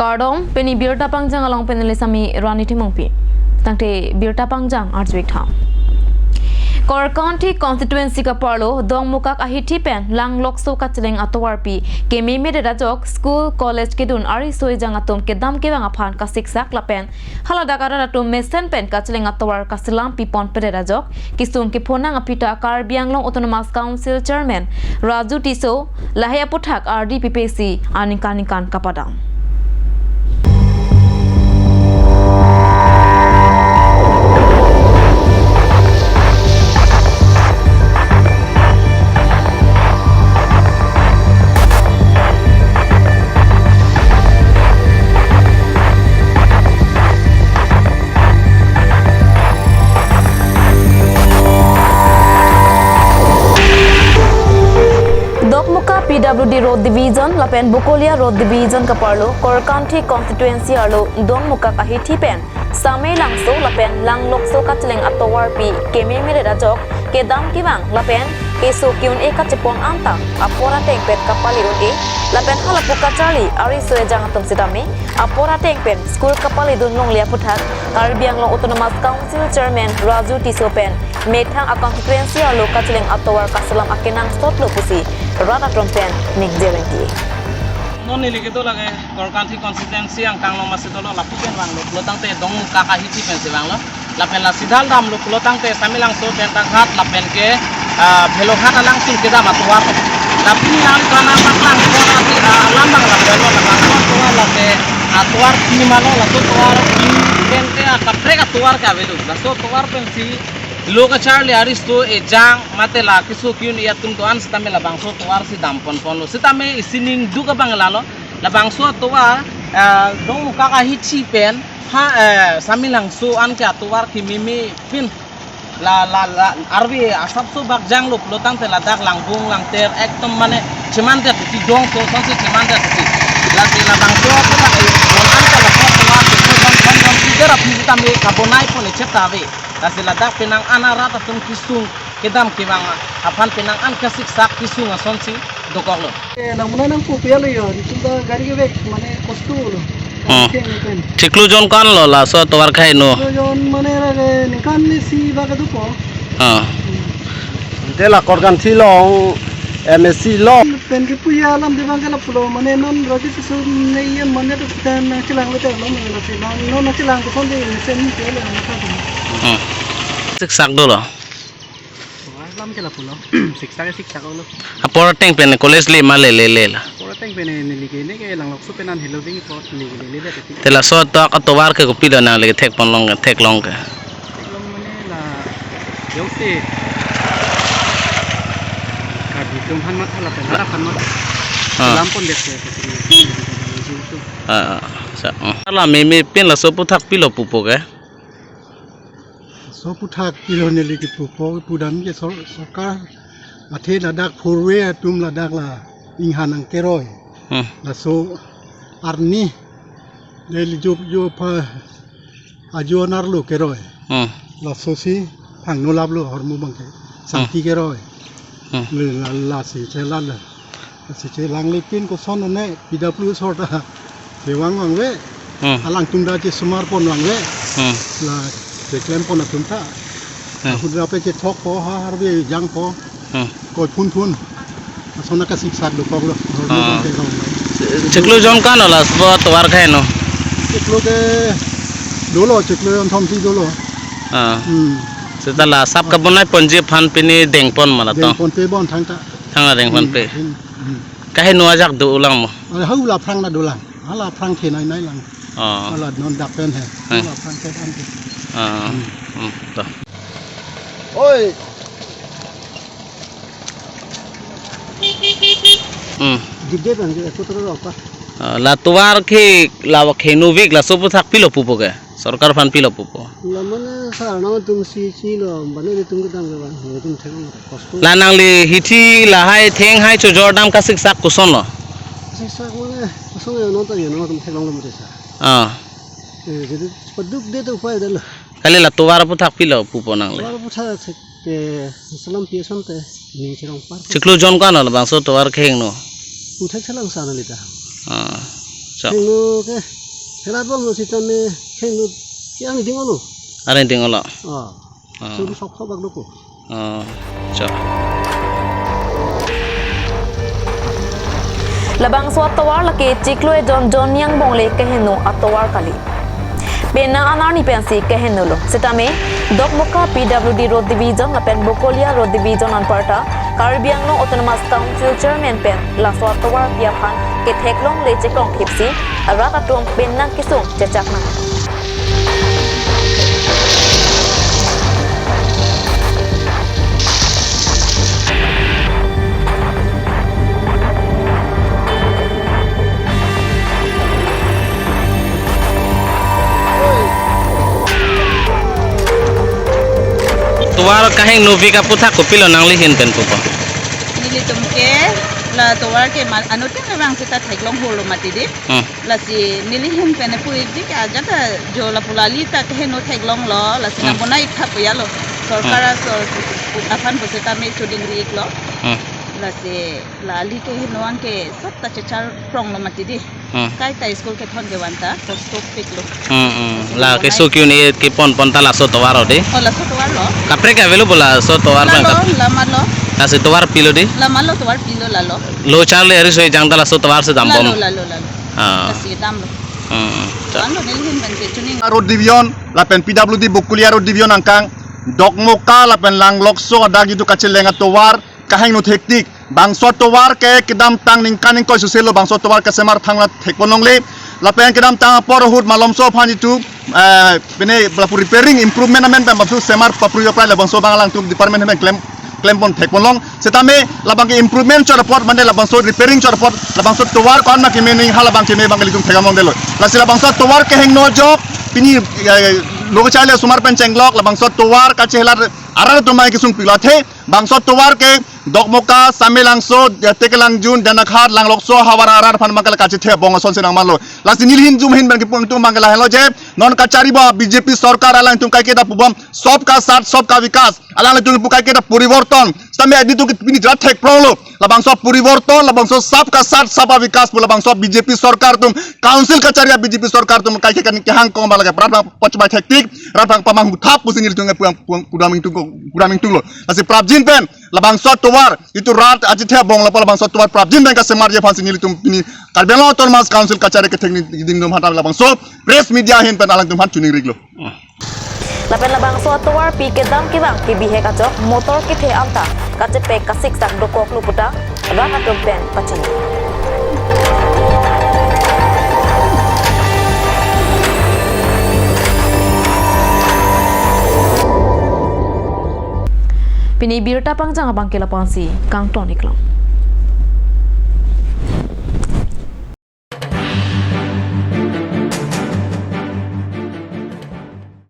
Kardom penny birta pangjang along penile sami rani timongpi tangte birta pangjang archwik tham Kor County constituency ka parlo dongmukak ahiti pen lang lokso ka cheleng atwarpi ke me rajok school college kedun ari soijang atom ke dam ke bang aphan ka siksak lapen halada kara atom mesen pen ka cheleng atwar ka selam pipon pere rajok kisum ke phonang apita kar bianglong autonomous council chairman Raju Tiso lahya puthak RDPPC anikan kapadang PWD Road Division lapen Bukolia Road Division ka parlo Kor County constituency arlo dongmuka ka hiti pen samay langso lapen lang lokso ka cheleng atwarpi ke me rajok ke dam ki bang lapen ke so kiun e ka chepon anta apora teng pet kapali ronge lapen halapu ka chali ari soe jang atom sidame apora teng pen school kapali dun long lia puthak Karbiang long autonomous council chairman Raju Tiso pen methang a constituency arlo ka cheleng atwar ka salam akenang stotlo pusi Rata Trompen Nick Jerenti. Non ini gitu lagi Kor County constituency yang kang nomor satu lo lapikan bang lo tang te dong kakak hiji pensi bang lo lapen la sidal dam lo tang te sami langsung tentang hat lapen ke belok hat langsung kita matuar lapi lang kana patlang kona ti lambang lapen lo lambang tua lape atuar ni malo la tuar pen ke kapre ka tuar ka belu la tuar pensi Loka Charlie Aristo ejang matela kisu kyun ya tum to ans tame labang so to ar si dampon ponlo sitame isining duga banglalo labang so to wa dong muka ka hichi pen ha samilang so an ka to war ki mimi pin la arbi asap so bak jang lo plotang te ladak langbung lang ter ektom mane ceman te ti dong so sanse ceman te ti la ti labang so to la on an ka la to war to kon tider apni sitame kabonai pon echetawe Kasi ladak pinang anarata tum kisung kedam kibang apan pinang an kasik sak kisung ason si dokok lo. Namuna nang pupialo yon, tunda gari ke bek mane kostu lo. Ciklu jon kan lo la so towar khai no. Jon mane rage nikan ni si baga duko. Dela korgan silong MSC lo. Pen ke puya alam di bangkala pulo mane non rogi tisu nei mane to tan chilang lo te lo mane si non na chilang ko sonde sen ke lo na Siksak dulu. Alam kala pulo. Siksak lo. Apora teng pen college le male le la. Pora teng pen ni ke lang loksu penan hiloving pot ni le te. Tela so to ka to war ke ko pila na le thek pon long thek long ke. Long mane la yosi. Kadi tum han mat hala pen harap han mat. Lampon dekse. Sa. Ala me pen la so puthak pilo pupo ke. So puthak piloneli ki pupo pudam ke sarkar athe ladak forwe tum ladak la inghanang keroi la so arni leli jo pa ajonar lo keroi la so si phang no lab lo hormu bangke santi keroi la si chelan la si chelang lepin ko son ne pidaplu sorta lewang wang we alang tunda ke smartphone wang we la Klem pon atum ta, aku dapat ke talk po harbi jang po, kau pun, asal nak kasih sak dulu lo. Ciklu jon kan lah sebab tuar kaya no. Ciklu ke dulu, ciklu yang thom si dulu. Setelah sab kabunai ponji pan pini dengpon malah tong. Dengpon pe bon thang ta. Thang dengpon pe. Kahit nuajak do ulang mo. Hau la prang na dolang, hala prang ke nai lang. Hala non dak pen he, hala prang ke anti. Tuh. Oi. Gede bang, aku terus apa? La tuar ke la khenuvik la sopu thak pilo pupo ke. Sarkar fan pilo pupo. La mana sarana tum si lo, bane de tum kedang ke bang, tum theng kostu. La nang li hiti la hai theng hai cho jordam ka sik sak kuson lo. Sik sak mana? Kosong ya nonton ya no tum theng long lo desa. Jadi peduk dia tu upaya dah. Kali la tuar puthak pilo pupo nang le. Tuar puthak ke salam piason te ni cirong par. Ciklu jon kan lo bang so tuar kheng no. Puthak salang sana lita. So. Heng lu ke. Hela bom lu sitan ne heng lu siang ni tinggal lu. Are ting ola. Suruh sok bag lu ko. So. Labang so atawar laki ciklo e John yang bongle kehenu atawar kali. Bena anani pensi kehenu lo. Setame Dokmuka PWD Road Division lapen Bukolia Road Division anparta Caribbean Long Autonomous Council Chairman pen la so atawar piaphan ke theklong le cheklong khipsi arak atom benna kisung chechakna. Tuwar kaheng novi ka putha kopilo nangli hin pen pupo. Nili tumke la tuwar ke mal anu te rang kita thaglong holo matidi la si nili hin pen pui dik aja ta jo la pulali ta ke no thaglong lo la si na bonai thap ya lo sarkara so afan poseta me shooting ri lo la si la ali ke hinoang ke sab ta chachar prong lo matidi kai ta school ke thon ke wanta so stop pik lo La ke so kyu ni ke pon ta la so tuwar ode. o la so tuwar lo Kapre ka available la so tuwar la bang lo ka. la malo La se tuwar pilo di. la malo tuwar pilo la lo Lo charle eri so jang ta la so tuwar se la dambom. lo la lo la Ah. si dam lo So. ando nili hin pen ke tuning Road Division lapen PWD Bukulia Road Division angkang Dokmoka lapen Langlokso ada gitu kacil lenga towar kaheng no teknik bangso towar ke kedam tang ningkaning ko suselo bangso towar ke semar thangla thekponongle lapen kedam tang porhut malomso phani tu bene belapu repairing improvement amen bamsu semar papru yopai la bangso bangalang tu department amen claim pon thekponlong setame labang ke improvement chor pot mande labang so repairing chor pot labang so towar kon na ke mening halabang ke me bangali tum thegamong delo lasila bangso towar ke heng no job pini logo chale sumar pen chenglok labang so towar ka chehlar arar tumai ke sung pilate bangso towar ke Dokmoka samilangso tekelang jun danakhat langlokso hawara arar phan mangkala kache the bonga son sinang malo lasi nilhin jum hin ban ke pung tum mangkala hello je non kachari ba BJP sarkar alang tum kai ke da pubam sob ka sat sob ka vikas alang tum pukai ke da puriborton sampai adi tu pini jat thek prolo labang so puriborton labang so sab ka sat sab vikas labang so BJP sarkar tum council kachari BJP sarkar tum kai ke kan ke hang kong balaga pratang pachbai thektik ratang pamang thap pusingir tung pudaming tung lo lasi prabjin pen labang so towar itu rat ajithya bong lapal bang so towar prabjin bang ka semar je fansi nili tum pini Caribbean Autonomous Council kachari ke teknik ding dum hata labang so press media hin pen alang tum han chuning riglo Lapen labang so atawar pi ke dam ki bang ki bihe kachok motor ki the amta kache pe kasik sak dokok lu puta rak atom pen pachini. Pini birta pangjang abang kela pansi kang tonik long.